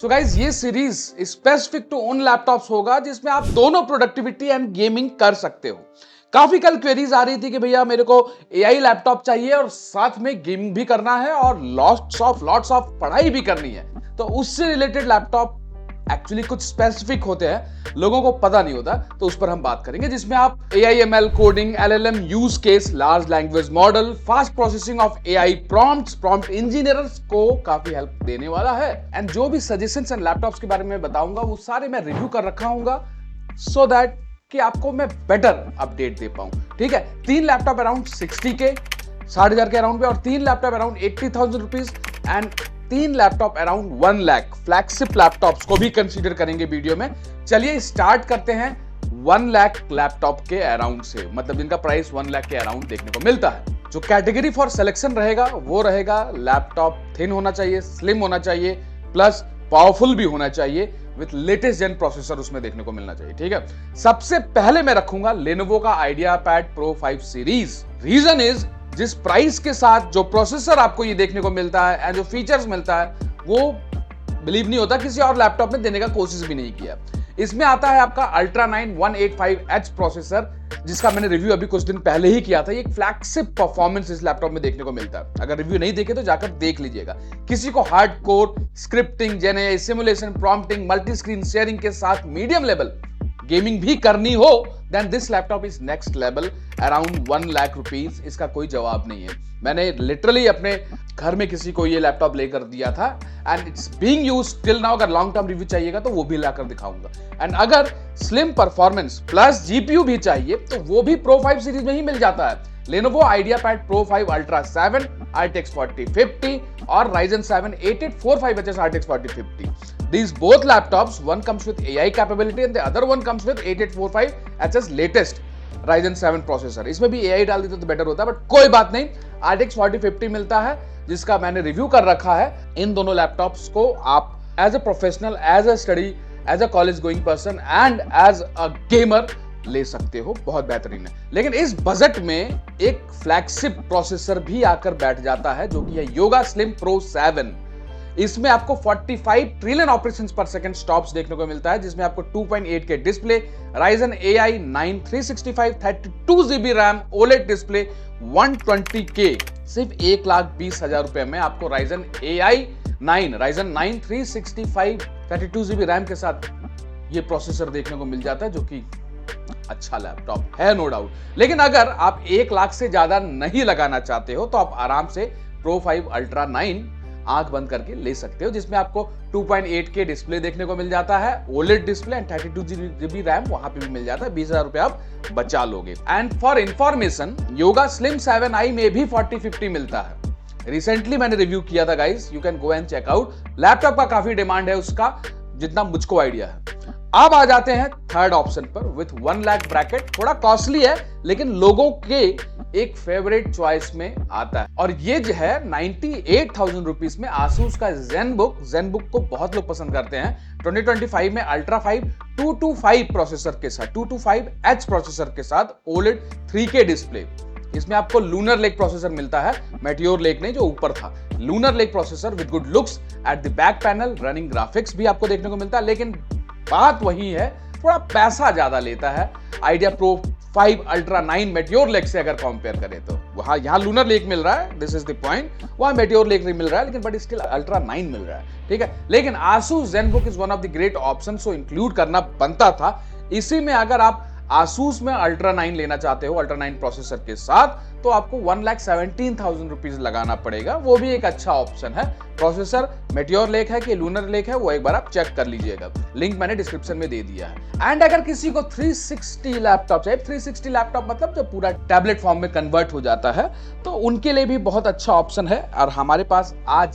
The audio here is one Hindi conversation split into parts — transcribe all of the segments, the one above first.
सो गाइज ये सीरीज स्पेसिफिक टू उन लैपटॉप्स होगा जिसमें आप दोनों प्रोडक्टिविटी एंड गेमिंग कर सकते हो। काफी कल क्वेरीज आ रही थी कि भैया मेरे को एआई लैपटॉप चाहिए और साथ में गेमिंग भी करना है और लॉट्स ऑफ पढ़ाई भी करनी है। तो उससे रिलेटेड लैपटॉप एक्चुअली कुछ स्पेसिफिक होते हैं, लोगों को पता नहीं होता, तो उस पर हम बात करेंगे जिसमें आप AI ML coding, LLM use case, large language model, fast processing of AI prompt engineers को काफी हेल्प देने वाला है। एंड जो भी सजेशंस एंड लैपटॉप्स के बारे में बताऊंगा वो सारे मैं रिव्यू कर रखा हूंगा सो दैट कि आपको मैं बेटर अपडेट दे पाऊं। ठीक है, 3 लैपटॉप अराउंड 60 के 60,000 के अराउंड पे और 3 laptop around 80,000 rupees and 3 laptop around 1 lakh flagship laptops को भी कंसीडर करेंगे वीडियो में। चलिए स्टार्ट करते हैं 1 लाख लैपटॉप के अराउंड से, मतलब जिनका प्राइस 1 लाख के अराउंड देखने को मिलता है। जो कैटेगरी फॉर सिलेक्शन रहेगा वो रहेगा लैपटॉप थिन होना चाहिए, स्लिम होना चाहिए, प्लस पावरफुल भी होना चाहिए विथ लेटेस्ट जेन प्रोसेसर उसमें देखने को मिलना चाहिए। ठीक है, सबसे पहले मैं रखूंगा लेनोवो का IdeaPad pro 5 series. Reason is जिस प्राइस के साथ जो प्रोसेसर आपको ये देखने को मिलता है एंड जो फीचर्स मिलता है वो बिलीव नहीं होता, किसी और लैपटॉप में देने का कोशिश भी नहीं किया। इसमें आता है आपका अल्ट्रा 9 185H प्रोसेसर, जिसका मैंने रिव्यू अभी कुछ दिन पहले ही किया था। ये एक फ्लैगशिप परफॉर्मेंस इस लैपटॉप में देखने को मिलता है। अगर रिव्यू नहीं देखे तो जाकर देख लीजिएगा। किसी को हार्डकोर स्क्रिप्टिंग, जेने simulation, prompting, multi screen sharing के साथ मीडियम लेवल गेमिंग भी करनी हो, then this laptop is next level around 1 lakh rupees. इसका कोई जवाब नहीं है। मैंने लिटरली अपने घर में किसी को ये लैपटॉप लेकर दिया था and it's being used till now. अगर लॉन्ग टर्म रिव्यू चाहिएगा तो वो भी लाकर दिखाऊंगा। एंड अगर स्लिम परफॉर्मेंस प्लस जीपीयू भी चाहिए तो वो भी प्रो 5 सीरीज में ही मिल जाता है। Lenovo IdeaPad Pro 5 Ultra 7 RTX 4050 और Ryzen 7 8845HS RTX 4050. These both laptops, one comes with AI capability and the other one comes with 8845HS latest Ryzen 7 processor. इसमें भी AI डाल देते तो बेटर होता, बट कोई बात नहीं। RTX 4050 मिलता है जिसका मैंने रिव्यू कर रखा है। इन दोनों लैपटॉप्स को आप as a professional, as a study, as a college going person and as a gamer ले सकते हो, बहुत बेहतरीन है। लेकिन इस बजट में एक फ्लैगशिप प्रोसेसर भी आकर बैठ जाता है जो कि है योगा स्लिम प्रो 7। इसमें आपको 45 ट्रिलियन ऑपरेशंस पर सेकंड स्टॉप्स देखने को मिलता है, जिसमें आपको 2.8 के display, Ryzen AI 9 365 32GB RAM, OLED display, 120K, सिर्फ 1,20,000 रुपए में आपको Ryzen 9 365 32GB रैम के साथ ये प्रोसेसर देखने को मिल जाता है, जो कि अच्छा लैपटॉप है नो डाउट। लेकिन अगर आप 1 लाख से ज्यादा नहीं लगाना चाहते हो तो आप आराम से प्रो 5 अल्ट्रा 9 आंख बंद करके ले सकते हो, जिसमें आपको 2.8 के डिस्प्ले देखने को मिल जाता है, OLED display and 32GB RAM वहां पे भी मिल जाता है। 20,000 रुपए आप बचा लोगे। And for information, yoga slim 7i में भी 4050 मिलता है। रिसेंटली मैंने रिव्यू किया था guys, you can go and check out. Laptop का काफी डिमांड है उसका, जितना मुझको आइडिया है। अब आ जाते हैं थर्ड ऑप्शन पर विथ 1 लाख ब्रैकेट। थोड़ा कॉस्टली है लेकिन लोगों के एक फेवरेट चॉइस में आता है, और ये जो है 98,000 रुपीज में Asus का ZenBook को बहुत लोग पसंद करते हैं। 2025 में अल्ट्रा 5 225 प्रोसेसर के साथ, 225H प्रोसेसर के साथ, OLED 3K डिस्प्ले। इसमें आपको लूनर लेक प्रोसेसर मिलता है, मेटियोर लेक नहीं जो ऊपर था, lunar lake processor with good looks at the back panel, running graphics भी आपको देखने को मिलता है। लेकिन बात वही है, थोड़ा पैसा ज्यादा लेता है idea pro 5 ultra 9 meteor lake से अगर कंपेयर करें तो। वहां यहां लूनर लेक मिल रहा है, दिस इज द पॉइंट, वहां मेटियोर लेक नहीं मिल रहा है, लेकिन बट स्टिल अल्ट्रा 9 मिल रहा है। ठीक है, लेकिन Asus ZenBook is one of the great option, so include करना बनता था। इसी में अगर आप Asus में अल्ट्रा 9 लेना चाहते हो, अल्ट्रा 9 प्रोसेसर के साथ, तो आपको 1,17,000 रुपीज लगाना पड़ेगा। वो भी एक अच्छा ऑप्शन है। प्रोसेसर मेटियोर लेक है कि लूनर लेक है वो एक बार आप चेक कर लीजिएगा, लिंक मैंने डिस्क्रिप्शन में दे दिया है। एंड अगर किसी को 360 लैपटॉप चाहिए, 360 लैपटॉप मतलब जो पूरा टैबलेट फॉर्म में कन्वर्ट हो जाता है, तो उनके लिए भी बहुत अच्छा ऑप्शन है। और हमारे पास आज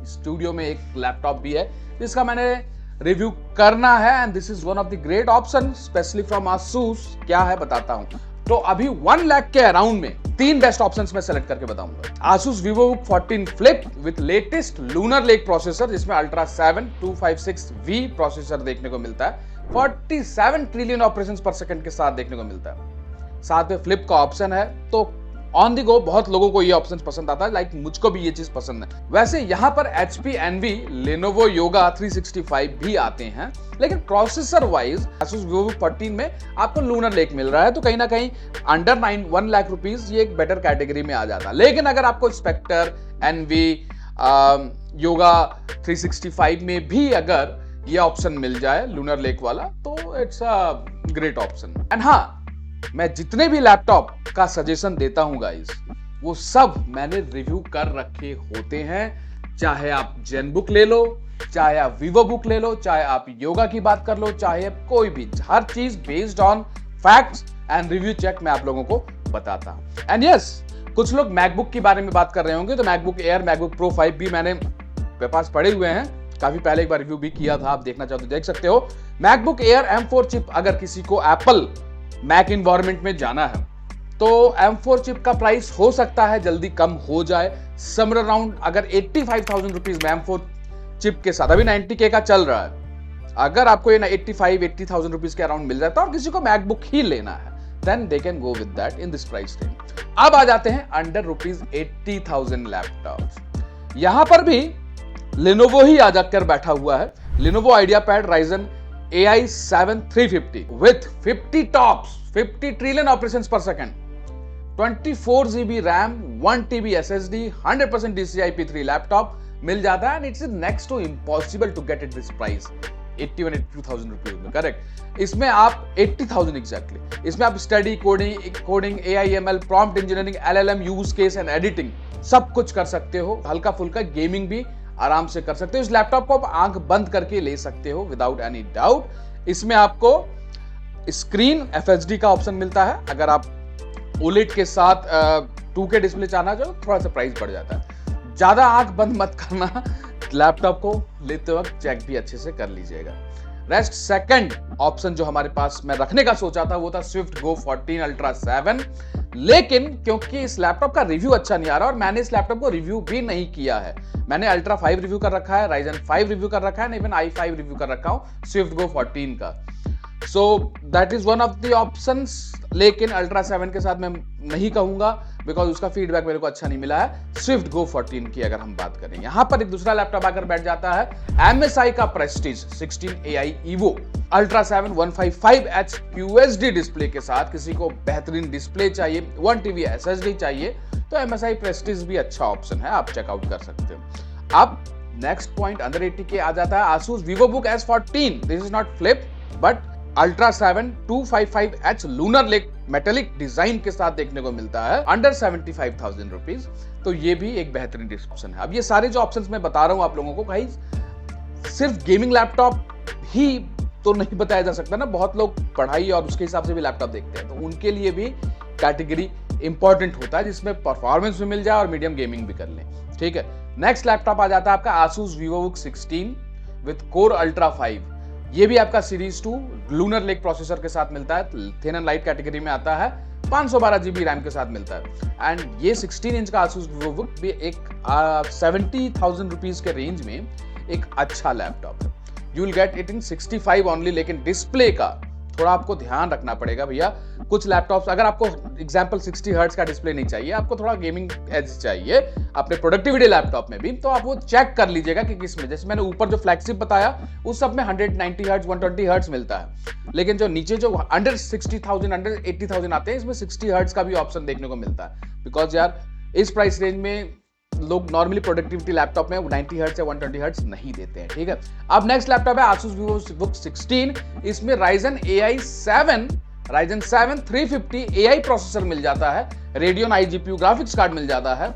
स्टूडियो में एक लैपटॉप भी है जिसका मैंने रिव्यू करना है, and this is one of the great option specially from Asus। क्या है बताता हूं। तो अभी 1 लाख के अराउंड में 3 बेस्ट ऑप्शंस मैं सेलेक्ट करके बताऊंगा। Asus VivoBook 14 Flip with latest lunar lake processor, जिसमें अल्ट्रा 7 256V प्रोसेसर देखने को मिलता है, 47 ट्रिलियन ऑपरेशंस पर सेकंड के साथ देखने को मिलता है। साथ में फ्लिप का ऑप्शन है, तो ऑन दी गो बहुत लोगों को ये ऑप्शन पसंद आता है, लाइक मुझको भी ये चीज पसंद है। वैसे यहाँ पर HP Envy, Lenovo Yoga 365 भी आते हैं, लेकिन प्रोसेसर वाइज Asus VivoBook 14 में आपको लूनर लेक मिल रहा है, तो कहीं ना कहीं अंडर 1 लाख रुपीज ये एक बेटर कैटेगरी में आ जाता है। लेकिन अगर आपको स्पेक्टर, Envy, योगा 365 में भी अगर ये ऑप्शन मिल जाए लूनर लेक वाला, तो it's a great option. And हाँ, मैं जितने भी लैपटॉप का सजेशन देता हूं गाइस, वो सब मैंने रिव्यू कर रखे होते हैं। चाहे आप जेनबुक ले लो, चाहे आप वीवोबुक ले लो, चाहे आप योगा की बात कर लो, चाहे कोई भी, हर चीज based on facts and review check मैं आप लोगों को बताता हूं। एंड यस, कुछ लोग मैकबुक की बारे में बात कर रहे होंगे, तो मैकबुक एयर, मैकबुक प्रो 5 भी मैंने मेरे पास पड़े हुए हैं, काफी पहले एक बार रिव्यू भी किया था, आप देखना चाहो तो देख सकते हो। मैकबुक एयर M4 चिप, अगर किसी को एप्पल मैक इन्वायरमेंट में जाना है तो M4 चिप का प्राइस हो सकता है जल्दी कम हो जाए, समर अराउंड अगर 85,000 रुपीज में M4 चिप के साथ, अभी 90K का चल रहा है, अगर आपको ये 80,000 रुपीज के अराउंड मिल जाता है और किसी को मैकबुक ही लेना है, then they can go with that in this price range. अब आ जाते हैं अंडर रुपीज 80,000 लैपटॉप। यहां पर भी Lenovo ही आ जाकर बैठा हुआ है। Lenovo IdeaPad Ryzen AI 7 350 with 50 TOPS, 50 trillion operations per second, 24 GB RAM, 1 TB SSD, 100% DCI P3 laptop मिल जाता है, and it's next to impossible to get it this price 81-82,000 rupees में। करेक्ट, इसमें आप 80,000 एग्जैक्टली, इसमें आप study, coding, AI ML, prompt engineering, LLM use case and editing सब कुछ कर सकते हो। हल्का फुल्का गेमिंग भी आराम से कर सकते हो। इस लैपटॉप को आप आंख बंद करके ले सकते हो विदाउट एनी डाउट। इसमें आपको स्क्रीन FHD का ऑप्शन मिलता है, अगर आप OLED के साथ 2K डिस्प्ले चाहना चाहो, थोड़ा सा प्राइस बढ़ जाता है। ज्यादा आंख बंद मत करना, लैपटॉप को लेते वक्त चेक भी अच्छे से कर लीजिएगा। रेस्ट सेकंड ऑप्शन जो हमारे पास मैं रखने का सोचा था वो था Swift Go 14 Ultra 7, लेकिन क्योंकि इस लैपटॉप का रिव्यू अच्छा नहीं आ रहा और मैंने इस लैपटॉप को रिव्यू भी नहीं किया है, मैंने Ultra 5 रिव्यू कर रखा है, Ryzen 5 रिव्यू कर रखा है, इवन i5 रिव्यू कर रखा हूं Swift Go 14 का। So that is one of the options, लेकिन Ultra 7 के साथ मैं नहीं कहूंगा बिकॉज उसका फीडबैक मेरे को अच्छा नहीं मिला है। Swift Go 14 की अगर हम बात करें, यहां पर एक दूसरा लैपटॉप आकर बैठ जाता है MSI का Prestige 16 AI Evo Ultra 7 155H QHD display के साथ। किसी को बेहतरीन डिस्प्ले चाहिए, 1 TB SSD चाहिए, तो MSI Prestige भी अच्छा ऑप्शन है, आप चेकआउट कर सकते हो। अब नेक्स्ट पॉइंट अंडर 80K आ जाता है Asus VivoBook S14। This is not flip but Ultra 7 255H lunar lake metallic design के साथ देखने को मिलता है अंडर 75,000 रुपीज, तो ये भी एक बेहतरीन ऑप्शन है। अब ये सारे जो ऑप्शंस मैं बता रहा हूं आप लोगों को, भाई सिर्फ गेमिंग लैपटॉप ही तो नहीं बताया जा सकता ना, बहुत लोग पढ़ाई और उसके हिसाब से भी लैपटॉप देखते हैं, तो उनके लिए भी कैटेगरी इंपॉर्टेंट होता है जिसमें परफॉर्मेंस भी मिल जाए और मीडियम गेमिंग भी कर लें। ठीक है, नेक्स्ट लैपटॉप आ जाता है आपका Asus VivoBook 16 with Core Ultra 5। ये भी आपका सीरीज 2 लूनर लेक प्रोसेसर के साथ मिलता है, थिन एंड लाइट कैटेगरी में आता है, 512 GB रैम के साथ मिलता है। एंड ये 16 इंच का Asus VivoBook भी एक 70,000 रुपीज के रेंज में एक अच्छा लैपटॉप है। You will get it in 65 only, लेकिन डिस्प्ले का थोड़ा आपको ध्यान रखना पड़ेगा भैया। कुछ लैपटॉप्स, अगर आपको एग्जांपल 60 हर्ट्ज का डिस्प्ले नहीं चाहिए, आपको थोड़ा गेमिंग एज चाहिए अपने प्रोडक्टिविटी लैपटॉप में भी, तो आप वो चेक कर लीजिएगा कि किस में। जैसे मैंने ऊपर जो फ्लैगशिप बताया उस सब में 190 हर्ट्ज 120 हर्ट्ज मिलता है, लेकिन जो नीचे जो अंडर 60,000 अंडर 80,000 आते हैं, इसमें 60 हर्ट्ज का भी ऑप्शन देखने को मिलता है। बिकॉज यार इस प्राइस रेंज में लोग नॉर्मली प्रोडक्टिविटी लैपटॉप में 90 हर्ट्ज या 120 हर्ट्ज नहीं देते हैं। ठीक है, अब नेक्स्ट लैपटॉप है Asus VivoBook 16। इसमें Ryzen 7 350 AI प्रोसेसर मिल जाता है, Radeon iGPU ग्राफिक्स कार्ड मिल जाता है,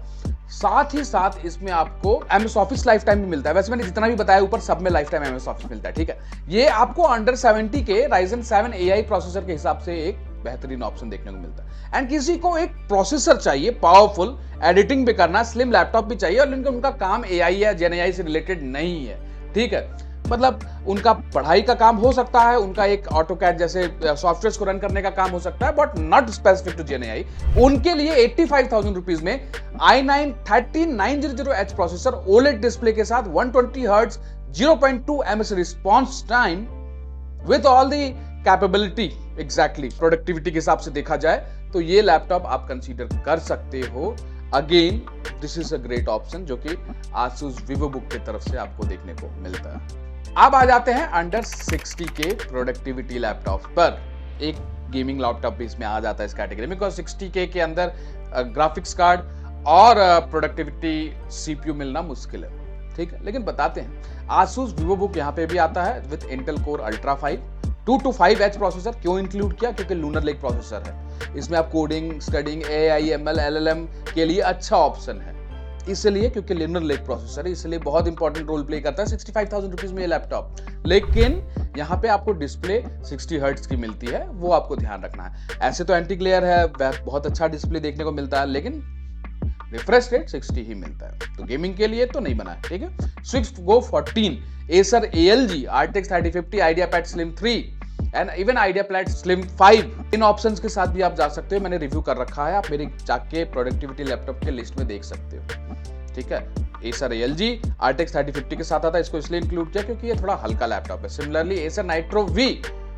साथ ही साथ इसमें आपको MS Office लाइफ टाइम भी मिलता है। वैसे मैंने जितना भी बताया ऊपर सब में लाइफ टाइम MS Office मिलता है। ठीक है, ये आपको under 70K Ryzen 7 AI processor के हिसाब से एक बेहतरीन ऑप्शन देखने को मिलता है। एंड किसी को एक प्रोसेसर चाहिए पावरफुल, एडिटिंग भी करना, स्लिम लैपटॉप भी चाहिए, और उनका काम AI या GenAI से रिलेटेड नहीं है। ठीक है, मतलब उनका पढ़ाई का काम हो सकता है, उनका एक ऑटोकैड जैसे सॉफ्टवेयर को रन करने का काम हो सकता है, but not specific to GenAI। उनके लिए 85,000 रुपीज में i9 13900H processor OLED display के साथ 120 hertz 0.2 ms response time with all the capability exactly productivity के हिसाब से देखा जाए तो ये लैपटॉप आप कंसीडर कर सकते हो। Again this is a great option जो कि Asus VivoBook की तरफ से आपको देखने को मिलता है। अब आ जाते हैं अंडर 60K प्रोडक्टिविटी लैपटॉप पर। एक गेमिंग लैपटॉप भी इसमें आ जाता है इस कैटेगरी में, बिकॉज 60K के अंदर ग्राफिक्स कार्ड और प्रोडक्टिविटी CPU मिलना मुश्किल है, ठीक है। लेकिन बताते हैं Asus VivoBook यहाँ पे भी आता है with Intel core ultra 5 225H processor. क्यों इंक्लूड किया? क्योंकि लूनर लेक प्रोसेसर है। इसमें आप coding, studying, AI, ML, LLM के लिए अच्छा ऑप्शन है, इसलिए क्योंकि लूनर लेक प्रोसेसर है, इसलिए बहुत इंपॉर्टेंट रोल प्ले करता है। 65,000 रुपीज में ये लैपटॉप, लेकिन यहाँ पे आपको डिस्प्ले 60 हर्ट्ज की मिलती है, वो आपको ध्यान रखना है। ऐसे तो एंटी ग्लेयर है, बहुत अच्छा डिस्प्ले देखने को मिलता है, लेकिन रिफ्रेश रेट 60 ही मिलता है, तो गेमिंग के लिए तो नहीं बना है, ठीक है। Swift Go 14, Acer ALG, RTX 3050, IdeaPad Slim 3 and even IdeaPad Slim 5, in options के साथ भी आप जा सकते हो। मैंने रिव्यू कर रखा है, आप मेरे जाके प्रोडक्टिविटी लैपटॉप के लिस्ट में देख सकते हो, ठीक है। Acer ALG RTX 3050 के साथ आता है, इसको इसलिए इंक्लूड किया क्योंकि ये थोड़ा हल्का लैपटॉप है। Similarly Acer Nitro V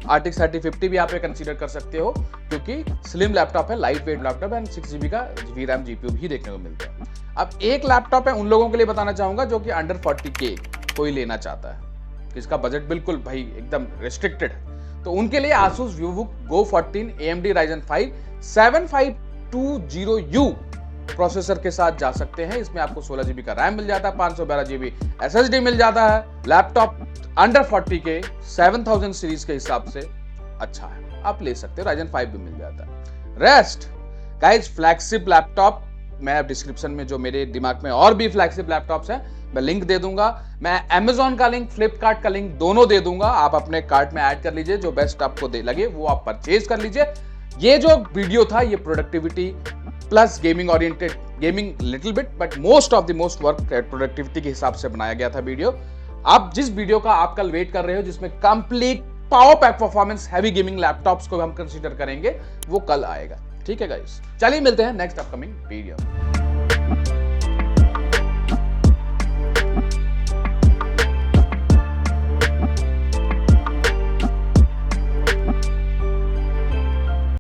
RTX 3050 भी आप पे कंसीडर कर सकते हो, क्योंकि स्लिम लैपटॉप है, लाइट वेट लैपटॉप है एंड 6GB का VRAM GPU भी देखने को मिलता है। अब एक लैपटॉप है उन लोगों के लिए बताना चाहूंगा जो कि अंडर 40K कोई लेना चाहता है, इसका बजट बिल्कुल भाई एकदम रेस्ट्रिक्टेड है, तो उनके लिए Asus VivoBook Go 14 AMD Ryzen 5 7520U processor के साथ जा सकते हैं। इसमें आपको 16GB का रैम मिल जाता है, 512GB SSD मिल जाता है। लैपटॉप अंडर 40K 7000 सीरीज के हिसाब से अच्छा है, आप ले सकते हो। Ryzen 5 भी मिल जाता है। रेस्ट गाइस, फ्लैगशिप लैपटॉप मैं डिस्क्रिप्शन में जो मेरे दिमाग में और भी फ्लैगशिप लैपटॉप्स हैं मैं लिंक दे दूंगा। मैं Amazon का लिंक, फ्लिपकार्ट का लिंक दोनों दे दूंगा, आप अपने कार्ट में ऐड कर लीजिए, जो बेस्ट आपको लगे वो आप परचेज कर लीजिए। ये जो वीडियो था ये productivity plus gaming oriented, gaming little bit but most of the most work productivity के हिसाब से बनाया गया था वीडियो। आप जिस वीडियो का आप कल वेट कर रहे हो जिसमें complete power pack performance heavy gaming laptops को हम कंसीडर करेंगे, वो कल आएगा, ठीक है गाइस। चलिए मिलते हैं नेक्स्ट अपकमिंग वीडियो।